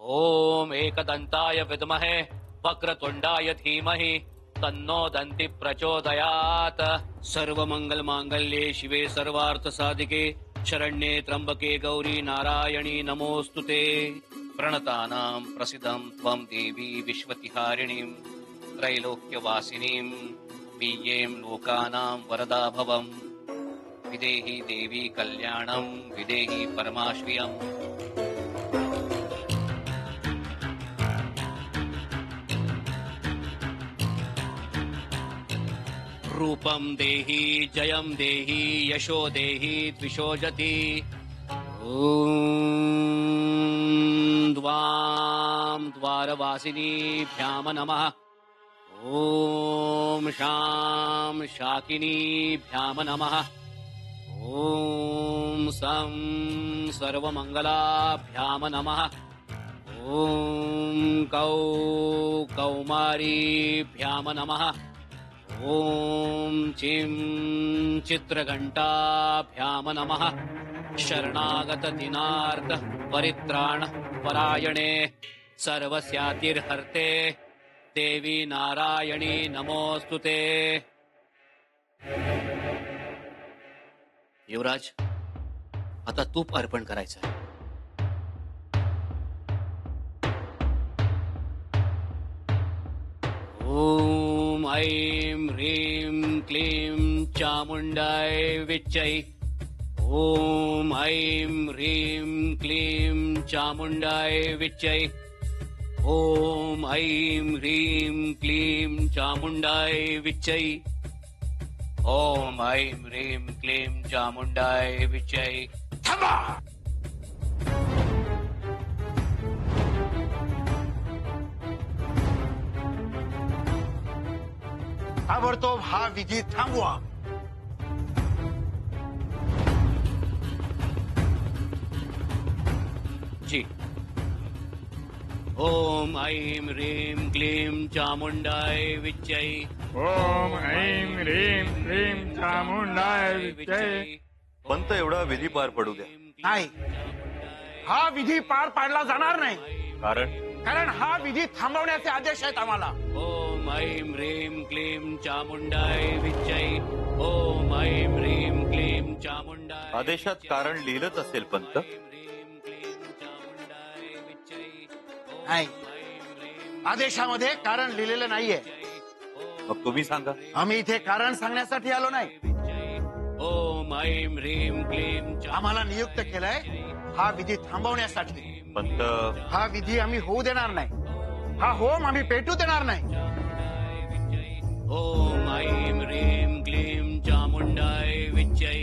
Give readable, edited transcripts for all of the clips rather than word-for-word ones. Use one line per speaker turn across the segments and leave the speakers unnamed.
ओम एकदंताय विद्महे वक्रतुंडाय धीमहि तन्नो दंति प्रचोदयात। सर्व मंगल मांगल्ये शिवे सर्वार्थ साधिके शरण्ये त्र्यंबके गौरी नारायणी नमोस्तुते। प्रणतानां प्रसिद्धं त्वं देवी विश्वतिहारिणीं त्रैलोक्यवासिनीं बीयें लोकानां वरदा भवम्। विदेहि देवी कल्याणं विदेहि परमाश्रियम्। रूपं देहि जयं देहि यशो देहि द्विषोजति। ॐ द्वां द्वारवासिनीभ्यां नमः। ॐ शां शाकिनीभ्यां नमः। ॐ सं सर्वमङ्गलाभ्यां नमः। ॐ कौमारीभ्यां नमः। ॐ चिं चित्रघण्टाभ्यां नमः। शरणागत दिनार्थ परित्राण परायणे सर्वस्यातिर्हर्ते देवी नारायणी नमोस्तुते। युवराज, आता तूप अर्पण करायचं आहे। ओम ऐं ह्रीं क्लीं चामुण्डाय विच्चै। ओम ऐं ह्रीं क्लीं चामुण्डाय विच्चै। ओम ऐं ह्रीं क्लीं चामुण्डाय विच्चै। ओम ऐं ह्रीं क्लीं चामुण्डाय विच्चै।
थांबा! ताबडतोब हा विधी थांबवा।
जी। ओम ऐं ह्रीं क्लीं चामुण्डाय विच्चै।
ओम ऐं ह्रीं क्लीं चामुण्डाय विच्चै।
पंत एवढा विधी पार पडू द्या।
नाही, हा विधी पार पाडला जाणार नाही। कारण हा विधी थांबवण्याचे आदेश आहेत आम्हाला।
ओम ऐं ह्रीं क्लीं चामुण्डाय विच्चै। ओम ऐं ह्रीं क्लीं चामुण्डाय।
आदेशात कारण लिहिलंच असेल पंत?
नाही, आदेशामध्ये कारण लिहिलेलं नाहीये।
मग तुम्ही सांगा।
आम्ही इथे कारण सांगण्यासाठी आलो नाही।
ओम ऐं ह्रीं क्लीं
आम्हाला नियुक्त केलंय हा विधी थांबवण्यासाठी।
पंत,
हा विधी आम्ही होऊ देणार नाही। हा होम आम्ही पेटू देणार नाही।
ओम ऐं ह्रीं क्लीं चामुण्डाय विच्चै।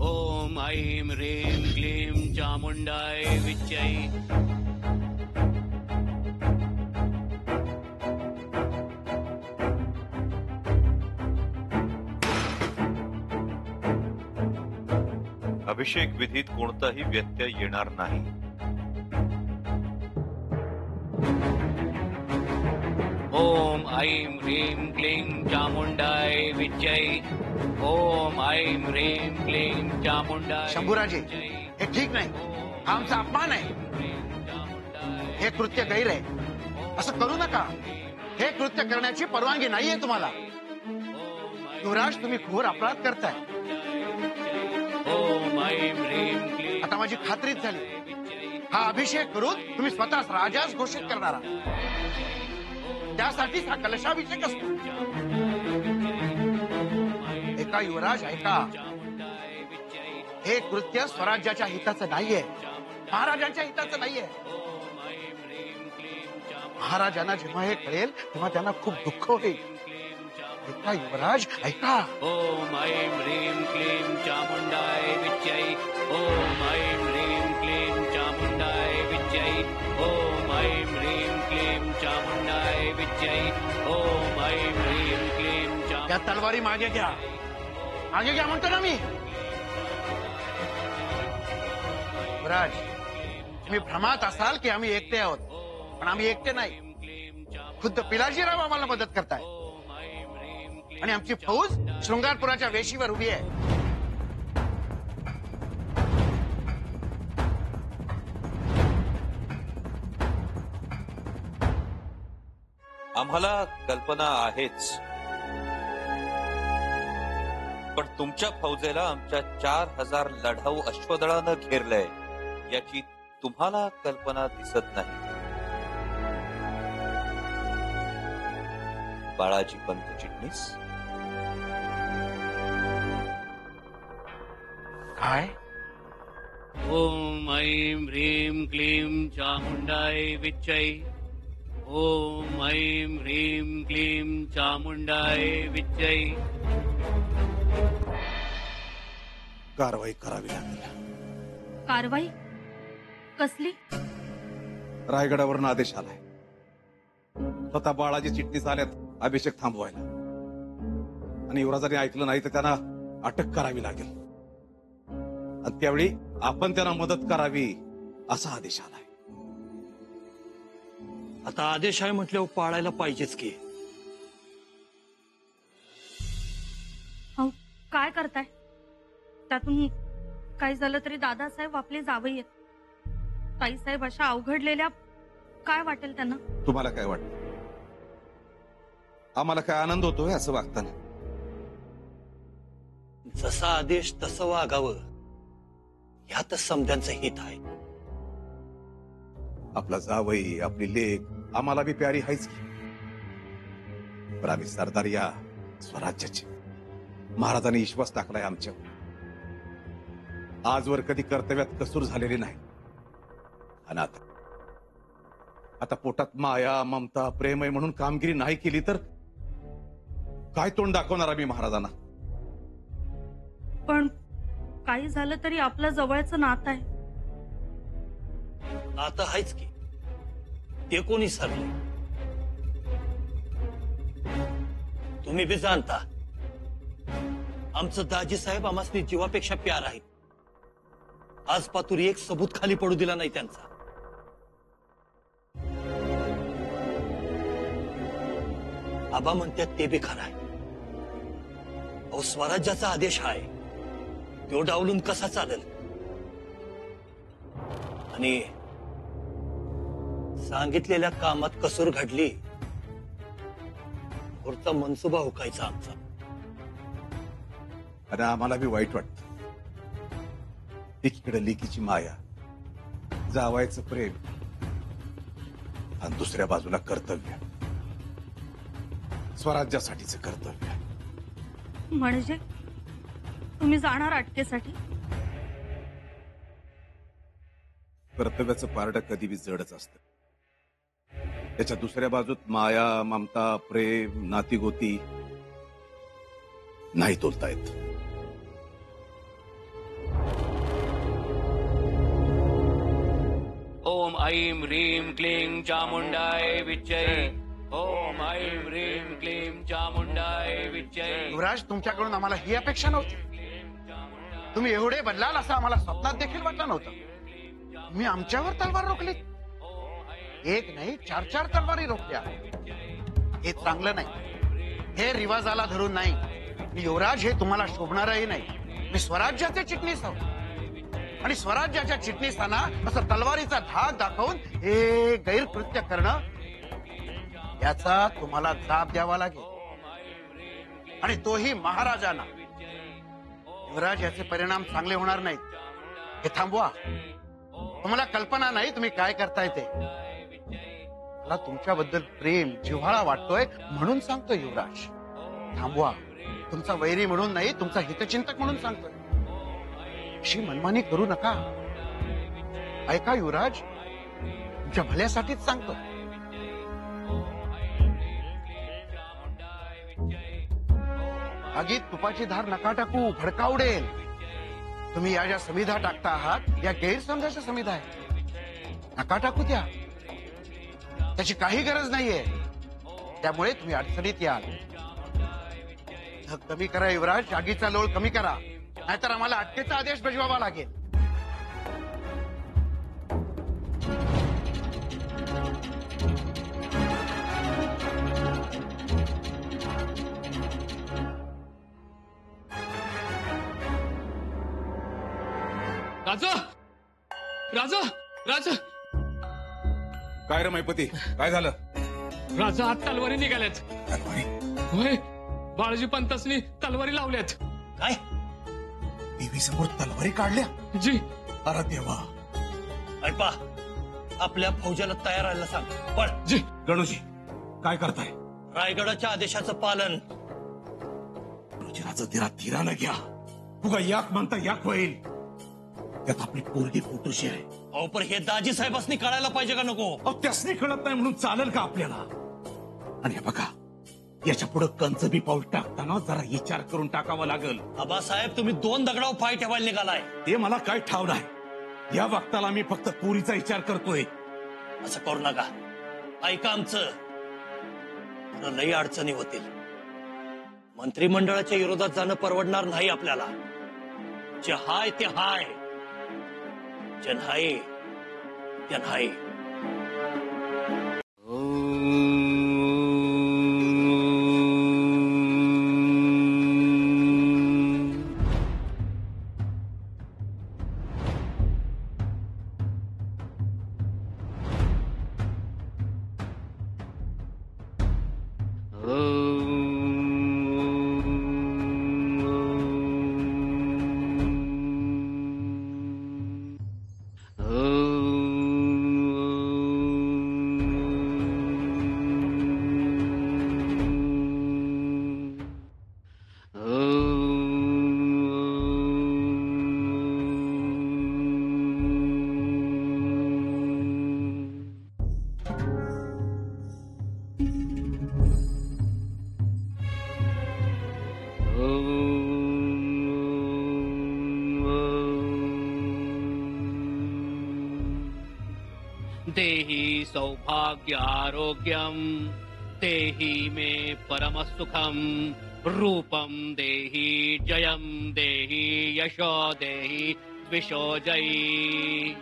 ओम ऐं ह्रीं क्लीं चामुण्डाय विच्चै।
अभिषेक विधीत कोणताही व्यत्यय येणार नाही।
ओम ऐं ह्रीं क्लीं चामुण्डाय विच्चै। ओम ऐं ह्रीं क्लीं चामुण्डाय।
शंभूराजे, हे ठीक नाही। हा आमचा अपमान आहे। हे कृत्य गैर आहे। असं करू नका। हे कृत्य करण्याची परवानगी नाहीये तुम्हाला। युवराज, तुम्ही घोर अपराध करताय।
ओम ऐं ह्रीं क्लीं।
आता माझी खात्रीच झाली। हा अभिषेक करून तुम्ही स्वतःच राजाच घोषित करणार आहात। त्यासाठीच हा कलशाभिषेक असतो। ऐका युवराज, ऐका। हे कृत्य स्वराज्याच्या हिताचं नाहीये, महाराजांच्या हिताचं नाहीये। महाराजांना जेव्हा हे कळेल तेव्हा त्यांना खूप दुःख होईल। ऐका युवराज, ऐका।
ओम ऐं ह्रीं क्लीं चामुण्डाय विच्चै। ओम ऐं ह्रीं क्लीं चामुण्डाय विच्चै। ओम ऐं ह्रीं क्लीं चामुण्डाय विच्चै। ओम ऐं ह्रीं क्लीं चामुण्डाय।
त्या तलवारी मागे घ्या, मागे घ्या म्हणतो ना मी। युवराज, तुम्ही भ्रमात असाल की आम्ही एकटे आहोत, पण आम्ही एकटे नाही। खुद्द पिलाजीराव आम्हाला मदत करताय आणि आमची फौज शृंगारपुराच्या वेशीवर उभी आहे।
आम्हाला कल्पना आहेच, पण तुमच्या फौजेला आमच्या 4000 लढाऊ अश्वदळानं घेरलंय याची तुम्हाला कल्पना दिसत नाही. बाळाजी पंत चिटणीस,
काय
ओम ऐं ह्रीं क्लीं चामुंडाय विच्चै. ओम ऐं ह्रीं क्लीं चामुंडाय विच्चै.
कारवाई करावी लागेल.
कारवाई कसली?
रायगडावरून आदेश आलाय. स्वतः बाळाजी चिटणीस आल्यात अभिषेक थांबवायला, आणि युवराजांनी ऐकलं नाही तर त्यांना अटक करावी लागेल, आणि त्यावेळी आपण त्यांना मदत करावी असा आदेश आलाय.
आता आदेश आहे म्हटल्यावर पाळायला पाहिजेच की.
अहो काय करताय? त्यातून काही झालं तरी दादासाहेब आपले जावई आहेत. ताईसाहेब अशा अवघडलेल्या, काय वाटेल त्यांना?
तुम्हाला काय वाटतं? आम्हाला काय आनंद होतोय असं वागताना?
जसा आदेश तसं वागावं ह्यातच समद्यांचं हित आहे.
आपला जावई, आपली लेक आम्हाला बी प्यारी आहेच की, पण आम्ही सरदार या स्वराज्याचे. महाराजांनी विश्वास टाकलाय आमच्यावर. आजवर कधी कर्तव्यात कसूर झालेली नाही. आणि आता पोटात माया, ममता, प्रेम आहे म्हणून कामगिरी नाही केली तर काय तोंड दाखवणार आम्ही महाराजांना?
पण काही झालं तरी आपलं जवळचं नातं आहे.
नातं आहेच की, ते कोणी सरले? तुम्ही बी जाणता आमचं दाजी साहेब आम्हासनी जीवापेक्षा प्यार आहेत. आज पातुरी एक सबूत खाली पडू दिला नाही त्यांचा. आबा म्हणतात ते बी खरं आहे. अहो स्वराज्याचा आदेश आहे, तो डावलून कसा चालेल? आणि सांगितलेल्या कामात कसूर घडली, पुढचा मनसुबा हुकायचा आमचा.
आणि आम्हाला बी वाईट वाटत. एकीकडे लेकीची माया, जावायचं प्रेम, आणि दुसऱ्या बाजूला कर्तव्य, स्वराज्यासाठीचं कर्तव्य.
म्हणजे तुम्ही जाणार अटकेसाठी?
कर्तव्याचं पारडं कधी बी जडच असतं. त्याच्या दुसऱ्या बाजूत माया, ममता, प्रेम, नातीगोती नाही तोलता येत.
ओम ऐं ह्रीं क्लीं चामुंडाय विच्चै. ओम ऐं ह्रीं क्लीं चामुंडाय विच्चै.
युवराज, तुमच्याकडून आम्हाला ही अपेक्षा नव्हती. तुम्ही एवढे बदलाल असं आम्हाला स्वप्नात देखील वाटलं नव्हतं. तुम्ही आमच्यावर तलवार रोखली. एक नाही, 4 तलवारी रोखल्या. हे चांगलं नाही. हे रिवाजाला धरून नाही. युवराज, हे तुम्हाला शोभणारही नाही. मी स्वराज्याचे चिटणीस आहोत, आणि स्वराज्याच्या चिटणीसांना असं तलवारीचा धाक दाखवून हे गैरकृत्य करणं, याचा तुम्हाला जाब द्यावा लागेल, आणि तोही महाराजांना. युवराज, याचे परिणाम चांगले होणार नाहीत. हे थांबवा. तुम्हाला कल्पना नाही तुम्ही काय करताय ते. मला तुमच्याबद्दल प्रेम, जिव्हाळा वाटतोय म्हणून सांगतोय युवराज. थांबवा. तुमचा वैरी म्हणून नाही, तुमचा हितचिंतक म्हणून सांगतोय. अशी मनमानी करू नका. ऐका युवराज, तुमच्या भल्यासाठीच सांगतो. आगीत तुपाची धार नका टाकू, भडका उडेल. तुम्ही या ज्या समिधा टाकता आहात, या गैरसमजाच्या समिधा आहेत. नका टाकू त्या. त्याची काही गरज नाहीये. त्यामुळे तुम्ही अडचणीत याल. धग कमी करा युवराज, आगीचा लोळ कमी करा, नाहीतर आम्हाला अटकेचा आदेश बजवावा लागेल.
राजा, राजा, राजा.
काय रे मैपती, काय झालं?
राजा आत तलवारी निघाल्यात.
तलवारी
होय, बाळाजी पंतासनी तलवारी लावल्यात.
काय
देवी समोर तलवारी काढल्या.
जी.
अरे देवा.
अल्पा, आपल्या फौजाला तयार राहायला सांग. पण
जी.
गणूजी काय करताय?
रायगडाच्या आदेशाचं पालन.
रुचिराचं धीरा धीरानं घ्या. तुगा याक म्हणता याक होईल. त्यात आपली पोरगी फोटोशी आहे.
अहो पण हे दाजी साहेबांनी कळायला पाहिजे का नको?
अहो त्यासनी कळत नाही म्हणून चालेल का आपल्याला? आणि हे बघा, याच्या पुढे कंच बी पाऊल टाकताना जरा विचार करून टाकावा लागेल.
आबासाहेब, तुम्ही 2 दगडावर पाय ठेवायला निघालाय.
ते मला काय ठाव नाही. या वक्ताला मी फक्त पोरीचा विचार करतोय.
असं करू नका. ऐका आमचं. पुढं लई अडचणी होतील. मंत्रिमंडळाच्या विरोधात जाणं परवडणार नाही आपल्याला. जे हाय ते हाय, जे नाही ते नाही.
देहि सौभाग्य आरोग्यम देहि मे परम सुखम रूपम देहि जयम देहि यशो देहि द्विषो जयी.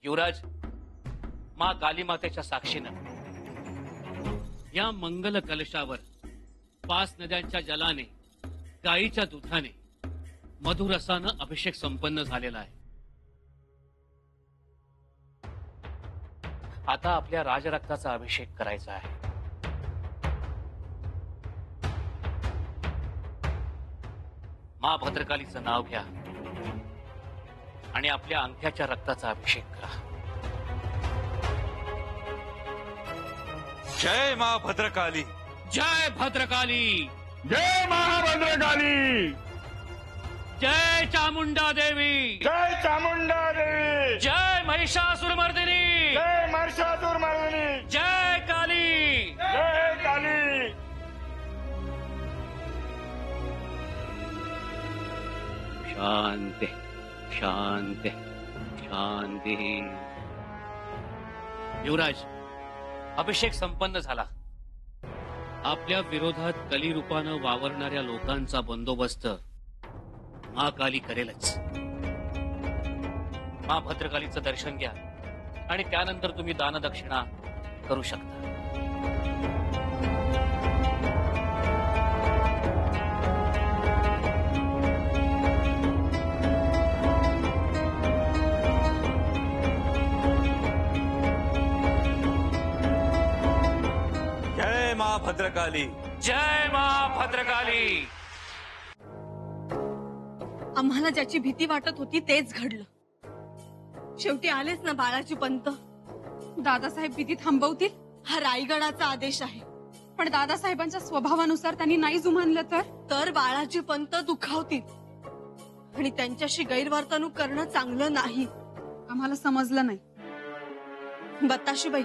युवराज, माँ काली मातेच्या साक्षीनं या मंगल कलशावर 5 नद्यांच्या जलाने, गायीच्या दुधाने, मधुरसानं अभिषेक संपन्न झालेला आहे. आता आपल्या राजरक्ताचा अभिषेक करायचा आहे. माँ भद्रकालीचं नाव घ्या आणि आपल्या अंगठ्याच्या रक्ताचा अभिषेक करा.
जय माँ भद्रकाली.
जय भद्रकाली.
जय महाभद्रकाली.
जय चामुंडा देवी.
जय चामुंडा देवी.
जय महिषासुरमर्दिनी.
जय महिषासुरमर्दिनी.
जय काली.
जय काली.
शांती शांती शांती. युवराज, अभिषेक संपन्न झाला. आपल्या विरोधात कलिरूपानं वावरणाऱ्या लोकांचा बंदोबस्त महाकाली करेलच. माँ भद्रकालीचं दर्शन घ्या आणि त्यानंतर तुम्ही दानदक्षिणा करू शकता.
जय माँ भद्रकाली.
जय माँ भद्रकाली.
आम्हाला ज्याची भीती वाटत होती तेच घडलं. शेवटी आलेच ना बाळाजी पंत.
दादासाहेब भीती थांबवतील
हा रायगडाचा आदेश आहे.
पण दादासाहेबांच्या स्वभावानुसार त्यांनी नाही जुमानलं
तर बाळाजी पंत दुखावतील आणि त्यांच्याशी गैरवर्तणूक करणं चांगलं नाही.
आम्हाला समजलं नाही.
बताशीबाई,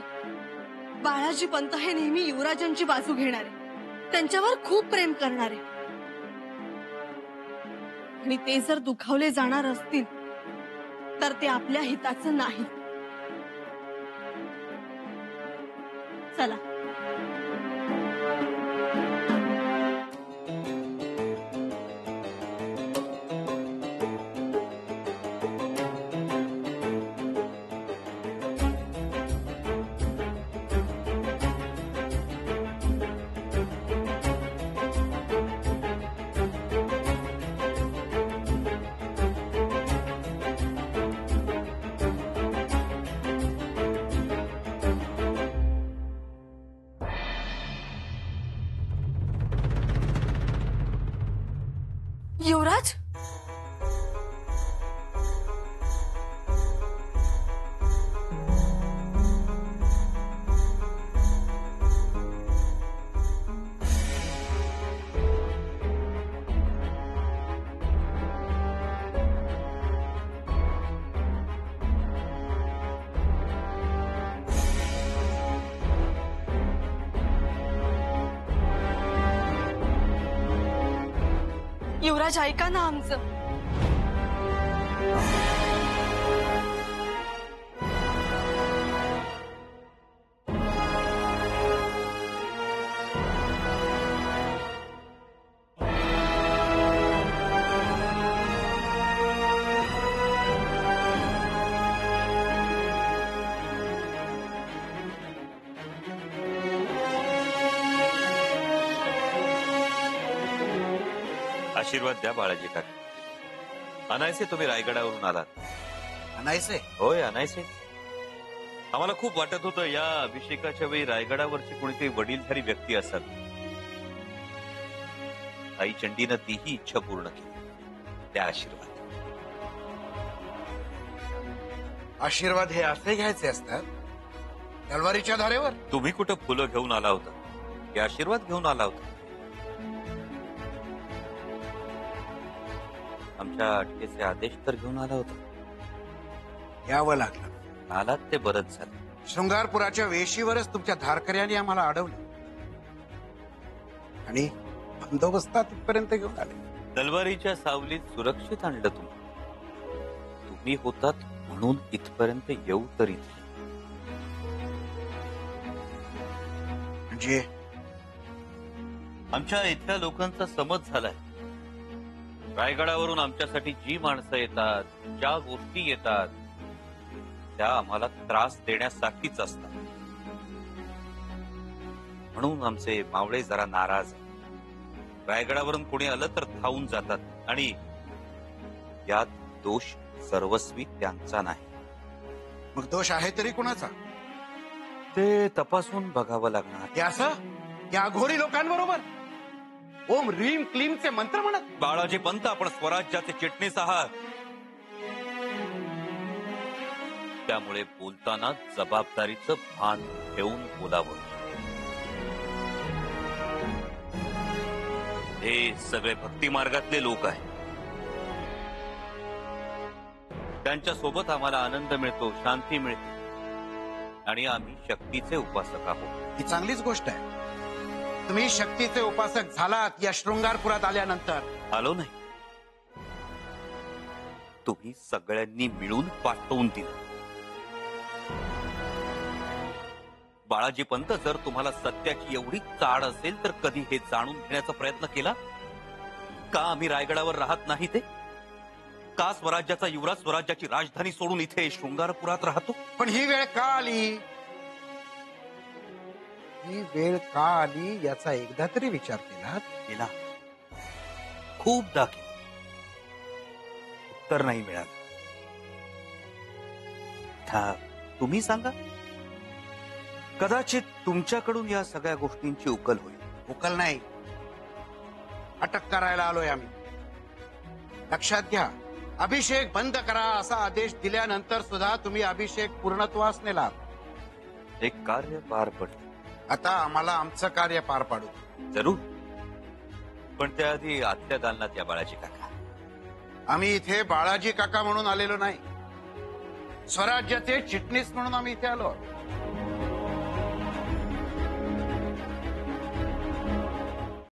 बाळाजी पंत हे नेहमी युवराजांची बाजू घेणारे, त्यांच्यावर खूप प्रेम करणारे, आणि ते जर दुखावले जाणार असतील तर ते आपल्या हिताचं नाही. चला. युवराज, युवराज ऐका ना आमचं.
आशीर्वाद द्या बाळाजी काका. अनायसे तुम्ही रायगडावरून आलात.
अनायसे?
होय अनायसे. आम्हाला खूप वाटत होतं या अभिषेकाच्या वेळी रायगडावरची कोणीतरी वडीलधारी व्यक्ती असावी. आई चंडीनं तीही इच्छा पूर्ण केली. त्या आशीर्वाद.
आशीर्वाद हे असे घ्यायचे असतात तलवारीच्या धारेवर?
तुम्ही कुठं फुलं घेऊन आला होता, हे आशीर्वाद घेऊन आला होता. आमच्या अटकेचे आदेश तर घेऊन आला होता.
यावं लागलं.
आलात ते बरंच झालं.
शृंगारपुराच्या वेशीवरच तुमच्या धारकऱ्यांनी आम्हाला अडवलं आणि बंदोबस्तात इथपर्यंत घेऊन आले.
तलवारीच्या सावलीत सुरक्षित आणलं तुम्ही. तुम्ही होतात म्हणून इथपर्यंत येऊ तरी.
म्हणजे
आमच्या इथल्या लोकांचा समज झालाय. रायगडावरून आमच्यासाठी जी माणसं येतात, ज्या गोष्टी येतात, त्या आम्हाला त्रास देण्यासाठीच असतात. म्हणून आमचे मावळे जरा नाराज. रायगडावरून कोणी आलं तर धावून जातात आणि यात दोष सर्वस्वी त्यांचा नाही.
मग दोष आहे तरी कुणाचा?
ते तपासून बघावं लागणार.
हे असं या अघोरी लोकांबरोबर ओम रीम क्लीमचे मंत्र म्हणत?
बाळाजी पंत, आपण स्वराज्याचे चिटणीस आहात. त्यामुळे बोलताना जबाबदारीचं भान ठेवून बोलावं. हे सगळे भक्ती मार्गातले लोक आहेत. त्यांच्या सोबत आम्हाला आनंद मिळतो, शांती मिळते आणि आम्ही शक्तीचे उपासक आहोत.
ही चांगलीच गोष्ट आहे. तुम्ही शक्तीचे उपासक झालात या शृंगारपुरात आल्यानंतर.
आलो नाही, तुम्ही सगळ्यांनी मिळून पाठवून दिलं. बाळाजी पंत, जर तुम्हाला सत्याची एवढी चाड असेल तर कधी हे जाणून घेण्याचा प्रयत्न केला का आम्ही रायगडावर राहत नाही ते? का स्वराज्याचा युवराज स्वराज्याची राजधानी सोडून इथे शृंगारपुरात राहतो?
पण ही वेळ का आली? ही वेळ का आली याचा एकदा तरी विचार केला?
केला, खूपदा केला. उत्तर नाही मिळालं. तुम्ही सांगा. कदाचित तुमच्याकडून या सगळ्या गोष्टींची उकल होईल.
उकल नाही, अटक करायला आलोय आम्ही. लक्षात घ्या, अभिषेक बंद करा असा आदेश दिल्यानंतर सुद्धा तुम्ही अभिषेक पूर्णत्वास नेला.
एक कार्य पार पडलं.
आता आम्हाला आमचं कार्य पार पाडू.
जरूर, पण त्याआधी आतल्या दालनात या बाळाजी काका.
आम्ही इथे बाळाजी काका म्हणून आलेलो नाही, स्वराज्याचे चिटणीस म्हणून आम्ही इथे आलो.